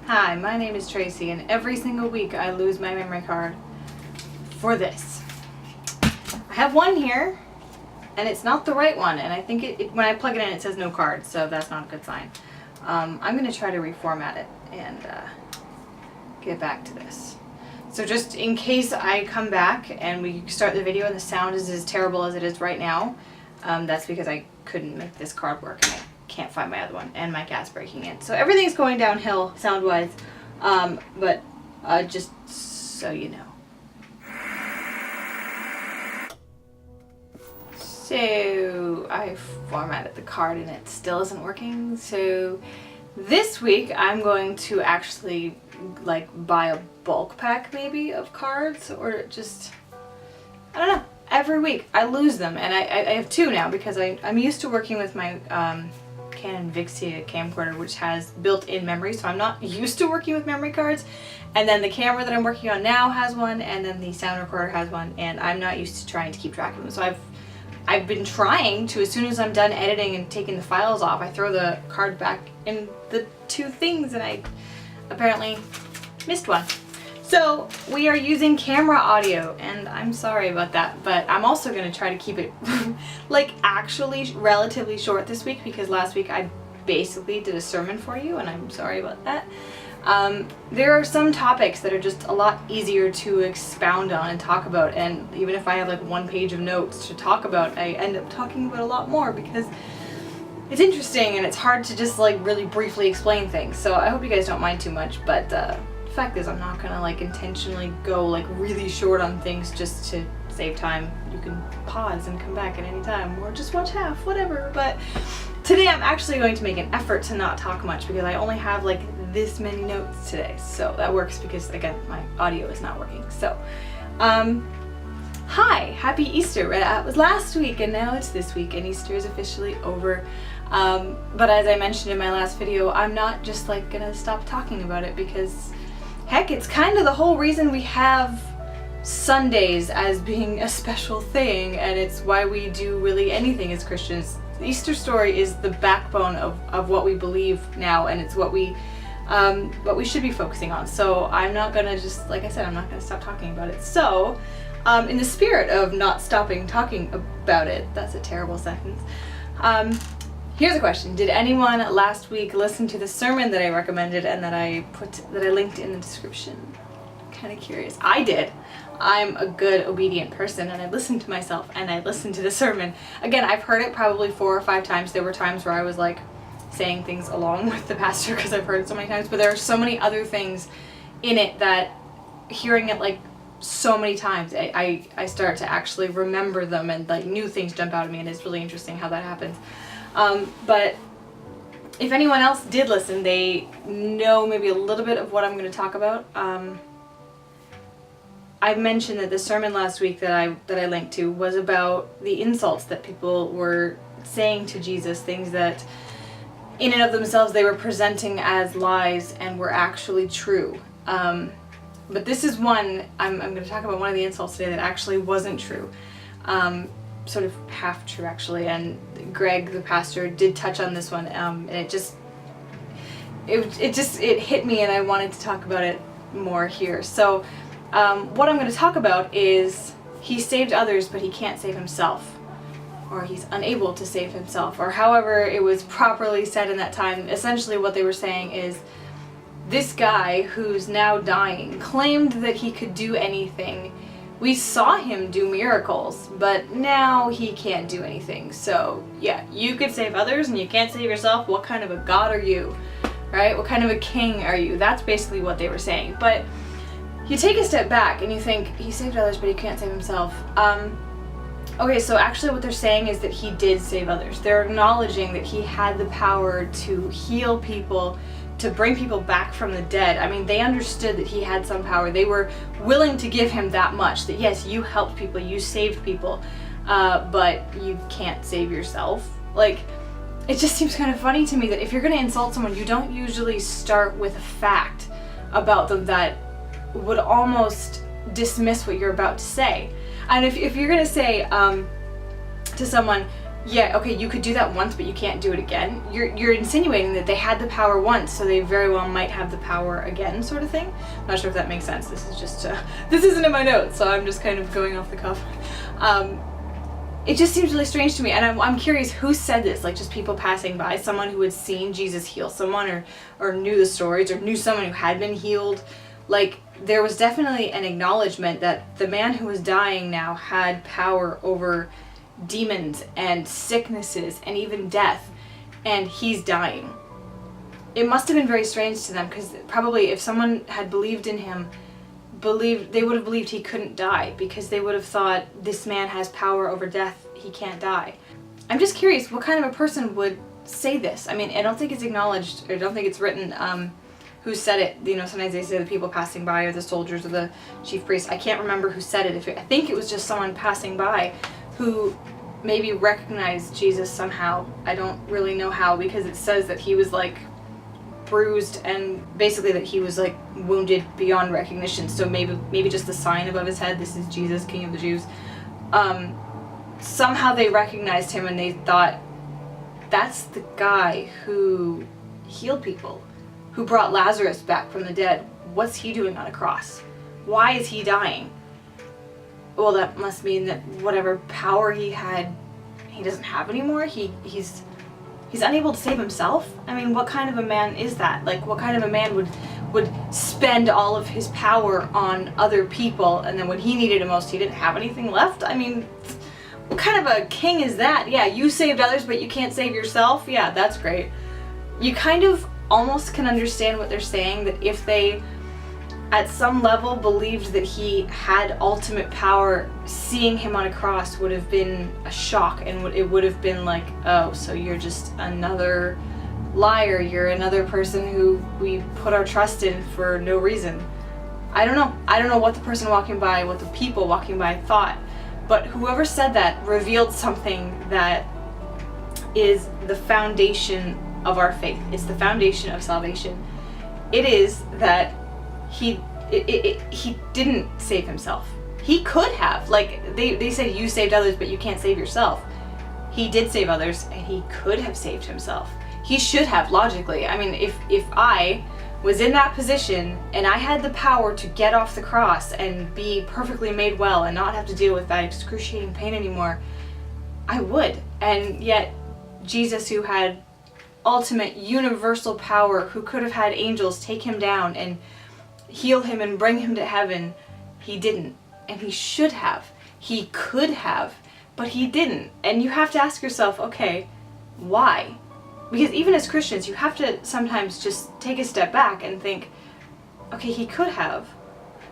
Hi, my name is Tracy, and every single week I lose my memory card for this. I have one here, and it's not the right one, and I think when I plug it in it says no card, so that's not a good sign. I'm going to try to reformat it and get back to this. So just in case I come back and we start the video and the sound is as terrible as it is right now, that's because I couldn't make this card work and I can't find my other one, and my cat's breaking in. So everything's going downhill sound-wise, but just so you know. So I formatted the card and it still isn't working. So this week I'm going to actually buy a bulk pack maybe of cards, or just, I don't know. Every week I lose them, and I have two now because I'm used to working with my Canon Vixia camcorder, which has built-in memory, so I'm not used to working with memory cards. And then the camera that I'm working on now has one, and then the sound recorder has one, and I'm not used to trying to keep track of them. So I've been trying to, as soon as I'm done editing and taking the files off, I throw the card back in the two things, and I apparently missed one. So we are using camera audio, and I'm sorry about that, but I'm also going to try to keep it actually relatively short this week, because last week I basically did a sermon for you, and I'm sorry about that. There are some topics that are just a lot easier to expound on and talk about, and even if I have one page of notes to talk about, I end up talking about a lot more because it's interesting and it's hard to just really briefly explain things. So I hope you guys don't mind too much, but the fact is I'm not gonna intentionally go really short on things just to save time. You can pause and come back at any time, or just watch half, whatever. But today I'm actually going to make an effort to not talk much because I only have this many notes today. So that works because, again, my audio is not working. So hi, happy Easter. It was last week and now it's this week, and Easter is officially over. But as I mentioned in my last video, I'm not just gonna stop talking about it, because heck, it's kind of the whole reason we have Sundays as being a special thing, and it's why we do really anything as Christians. The Easter story is the backbone of what we believe now, and it's what we should be focusing on. So I'm not gonna just, like I said, I'm not gonna stop talking about it. So in the spirit of not stopping talking about it, that's a terrible sentence. Here's a question. Did anyone last week listen to the sermon that I recommended and that I linked in the description? Kind of curious. I did. I'm a good, obedient person, and I listened to myself and I listened to the sermon. Again, I've heard it probably 4 or 5 times. There were times where I was saying things along with the pastor because I've heard it so many times, but there are so many other things in it that hearing it so many times, I start to actually remember them, and new things jump out at me, and it's really interesting how that happens. But if anyone else did listen, they know maybe a little bit of what I'm going to talk about. I mentioned that the sermon last week that I linked to was about the insults that people were saying to Jesus, things that in and of themselves they were presenting as lies and were actually true. But this is one, I'm going to talk about one of the insults today that actually wasn't true. Sort of half true, actually, and Greg, the pastor, did touch on this one, and it hit me, and I wanted to talk about it more here. So what I'm going to talk about is he saved others, but he can't save himself, or he's unable to save himself, or however it was properly said in that time. Essentially what they were saying is, this guy who's now dying claimed that he could do anything. We saw him do miracles, but now he can't do anything. So yeah, you could save others and you can't save yourself. What kind of a God are you? Right? What kind of a king are you? That's basically what they were saying. But you take a step back and you think, he saved others, but he can't save himself. Okay, so actually what they're saying is that he did save others. They're acknowledging that he had the power to heal people, to bring people back from the dead. I mean, they understood that he had some power. They were willing to give him that much, that yes, you helped people, you saved people, but you can't save yourself. It just seems kind of funny to me that if you're going to insult someone, you don't usually start with a fact about them that would almost dismiss what you're about to say. And if you're going to say to someone, Yeah, okay, you could do that once, but you can't do it again. You're insinuating that they had the power once, so they very well might have the power again, sort of thing. I'm not sure if that makes sense. This is just, this isn't in my notes, so I'm just kind of going off the cuff. It just seems really strange to me, and I'm curious who said this, like just people passing by, someone who had seen Jesus heal someone, or knew the stories, or knew someone who had been healed. Like, there was definitely an acknowledgement that the man who was dying now had power over demons and sicknesses and even death, and he's dying. It must have been very strange to them, because probably if someone had believed in him, they would have believed he couldn't die, because they would have thought, this man has power over death, he can't die. I'm just curious what kind of a person would say this. I mean, I don't think it's acknowledged, or I don't think it's written who said it. You know, sometimes they say the people passing by, or the soldiers, or the chief priest. I can't remember who said it. I think it was just someone passing by who maybe recognized Jesus somehow. I don't really know how, because it says that he was like bruised, and basically that he was like wounded beyond recognition. So maybe just the sign above his head, this is Jesus, King of the Jews. Somehow they recognized him, and they thought, that's the guy who healed people, who brought Lazarus back from the dead. What's he doing on a cross? Why is he dying? Well, that must mean that whatever power he had, he doesn't have anymore. He's unable to save himself. I mean, what kind of a man is that? Like, what kind of a man would spend all of his power on other people, and then when he needed it most, he didn't have anything left? I mean, what kind of a king is that? Yeah, you saved others, but you can't save yourself? Yeah, that's great. You kind of almost can understand what they're saying, that if they at some level believed that he had ultimate power, seeing him on a cross would have been a shock, and it would have been like, oh, so you're just another liar, you're another person who we put our trust in for no reason. I don't know what the person walking by, what the people walking by thought, but whoever said that revealed something that is the foundation of our faith. It's the foundation of salvation. It is that he didn't save himself. He could have. Like, they said you saved others, but you can't save yourself. He did save others, and he could have saved himself. He should have, logically. I mean, if I was in that position and I had the power to get off the cross and be perfectly made well and not have to deal with that excruciating pain anymore, I would. And yet Jesus, who had ultimate universal power, who could have had angels take him down and heal him and bring him to heaven, he didn't. And he should have. He could have, but he didn't. And you have to ask yourself, okay, why? Because even as Christians, you have to sometimes just take a step back and think, okay, he could have,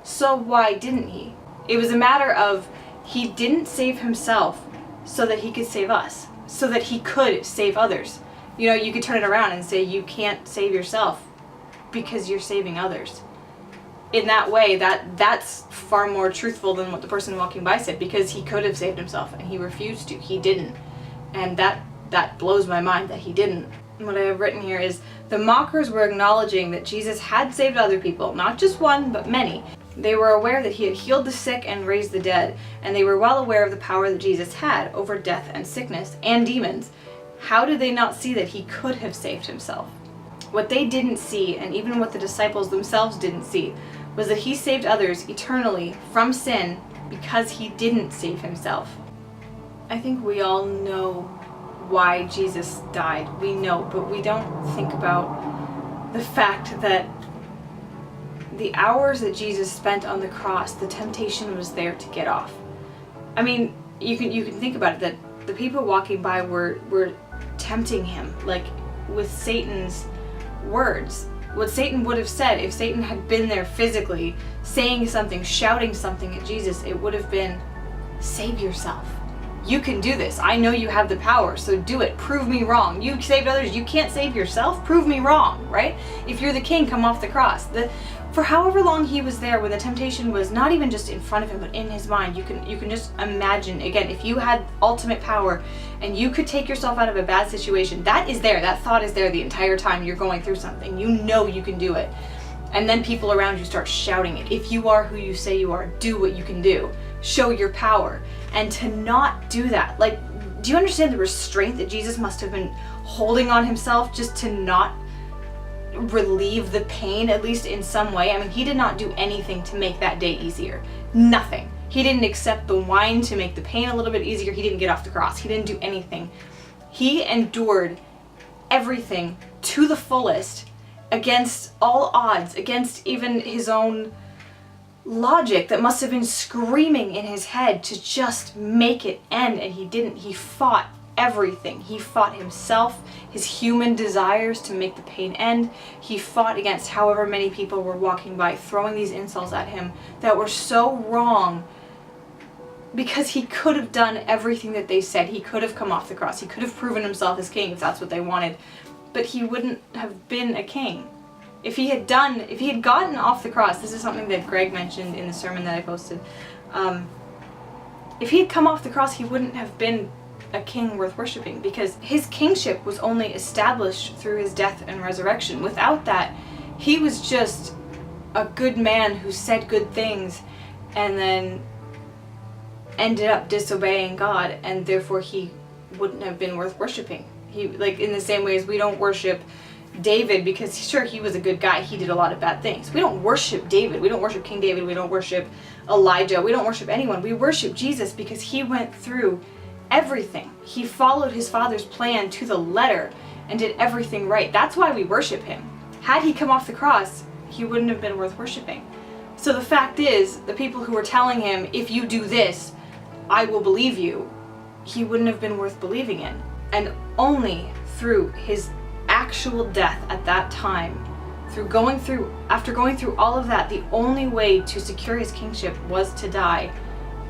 so why didn't he? It was a matter of, he didn't save himself so that he could save us, so that he could save others. You know, you could turn it around and say you can't save yourself because you're saving others. In that way, that's far more truthful than what the person walking by said, because he could have saved himself and he refused to. He didn't. And that blows my mind that he didn't. What I have written here is, the mockers were acknowledging that Jesus had saved other people, not just one, but many. They were aware that he had healed the sick and raised the dead, and they were well aware of the power that Jesus had over death and sickness and demons. How did they not see that he could have saved himself? What they didn't see, and even what the disciples themselves didn't see, was that he saved others eternally from sin because he didn't save himself. I think we all know why Jesus died. We know, but we don't think about the fact that the hours that Jesus spent on the cross, the temptation was there to get off. I mean, you can think about it, that the people walking by were tempting him, like with Satan's words. What Satan would have said, if Satan had been there physically, saying something, shouting something at Jesus, it would have been, save yourself. You can do this. I know you have the power, so do it. Prove me wrong. You saved others, you can't save yourself? Prove me wrong, right? If you're the king, come off the cross. For however long he was there, when the temptation was not even just in front of him, but in his mind, you can just imagine, again, if you had ultimate power and you could take yourself out of a bad situation, that is there, that thought is there the entire time you're going through something. You know you can do it. And then people around you start shouting it. If you are who you say you are, do what you can do. Show your power. And to not do that, like, do you understand the restraint that Jesus must have been holding on himself just to not relieve the pain, at least in some way? I mean, he did not do anything to make that day easier. Nothing. He didn't accept the wine to make the pain a little bit easier. He didn't get off the cross. He didn't do anything. He endured everything to the fullest, against all odds, against even his own logic that must have been screaming in his head to just make it end, and he didn't. He fought everything. He fought himself, his human desires to make the pain end. He fought against however many people were walking by throwing these insults at him that were so wrong, because he could have done everything that they said. He could have come off the cross. He could have proven himself as king if that's what they wanted, but he wouldn't have been a king. If he had gotten off the cross, this is something that Greg mentioned in the sermon that I posted, if he had come off the cross, he wouldn't have been a king worth worshiping, because his kingship was only established through his death and resurrection. Without that, he was just a good man who said good things and then ended up disobeying God, and therefore he wouldn't have been worth worshiping. He, like, in the same way as we don't worship David because sure, he was a good guy, he did a lot of bad things. We don't worship David, we don't worship King David, we don't worship Elijah, we don't worship anyone. We worship Jesus because he went through everything. He followed his Father's plan to the letter and did everything right. That's why we worship him. Had he come off the cross, he wouldn't have been worth worshiping. So the fact is, the people who were telling him, if you do this, I will believe you, he wouldn't have been worth believing in. And only through his actual death at that time, after going through all of that, the only way to secure his kingship was to die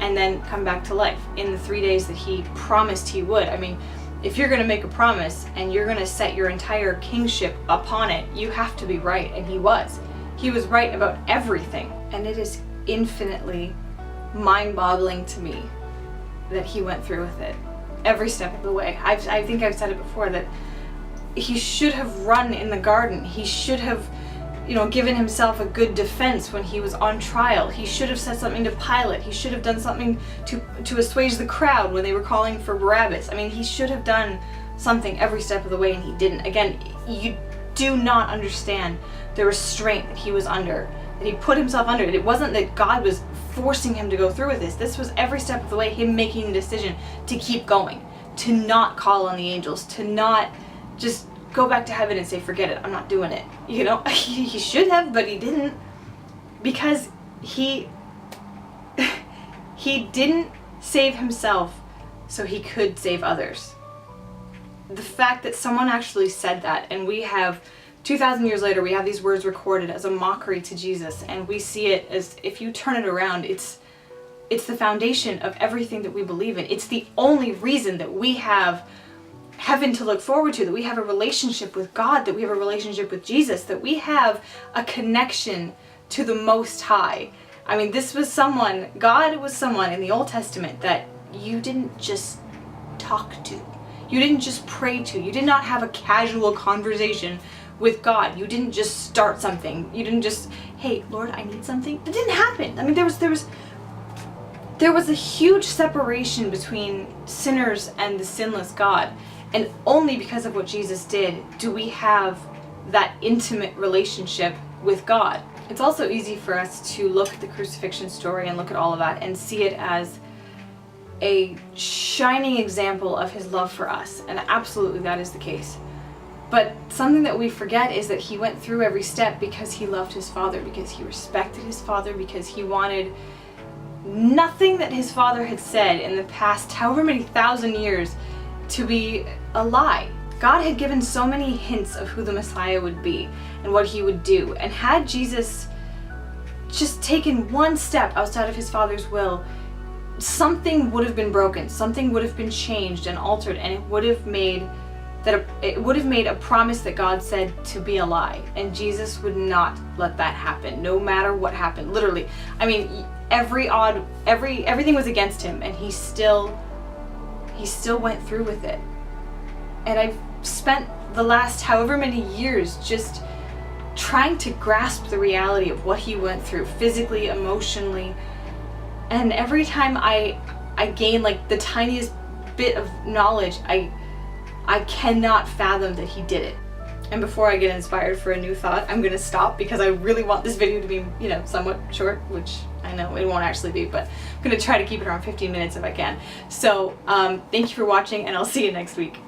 and then come back to life in the 3 days that he promised he would. I mean, if you're going to make a promise and you're going to set your entire kingship upon it, you have to be right, and he was. He was right about everything, and it is infinitely mind-boggling to me that he went through with it every step of the way. I think I've said it before, that he should have run in the garden. He should have, given himself a good defense when he was on trial. He should have said something to Pilate. He should have done something to assuage the crowd when they were calling for Barabbas. I mean, he should have done something every step of the way, and he didn't. Again, you do not understand the restraint that he was under, that he put himself under. It wasn't that God was forcing him to go through with this. This was every step of the way him making the decision to keep going, to not call on the angels, to not just go back to heaven and say, forget it, I'm not doing it. He should have, but he didn't, because he didn't save himself so he could save others. The fact that someone actually said that, and we have 2,000 years later, we have these words recorded as a mockery to Jesus, and we see it as, if you turn it around, it's the foundation of everything that we believe in. It's the only reason that we have heaven to look forward to, that we have a relationship with God, that we have a relationship with Jesus, that we have a connection to the Most High. I mean, God was someone in the Old Testament that you didn't just talk to. You didn't just pray to. You did not have a casual conversation with God. You didn't just start something. You didn't just, hey, Lord, I need something. It didn't happen. I mean, there was a huge separation between sinners and the sinless God. And only because of what Jesus did do we have that intimate relationship with God. It's also easy for us to look at the crucifixion story and look at all of that and see it as a shining example of his love for us. And absolutely that is the case. But something that we forget is that he went through every step because he loved his Father, because he respected his Father, because he wanted nothing that his Father had said in the past however many thousand years to be a lie. God had given so many hints of who the Messiah would be and what he would do. And had Jesus just taken one step outside of his Father's will, something would have been broken, something would have been changed and altered, and it would have made a promise that God said to be a lie. And Jesus would not let that happen, no matter what happened. Literally, I mean, everything was against him, and he still went through with it. And I've spent the last however many years just trying to grasp the reality of what he went through, physically, emotionally. And every time I gain like the tiniest bit of knowledge, I cannot fathom that he did it. And before I get inspired for a new thought, I'm gonna stop because I really want this video to be, you know, somewhat short, which I know it won't actually be, but I'm gonna try to keep it around 15 minutes if I can. So thank you for watching, and I'll see you next week.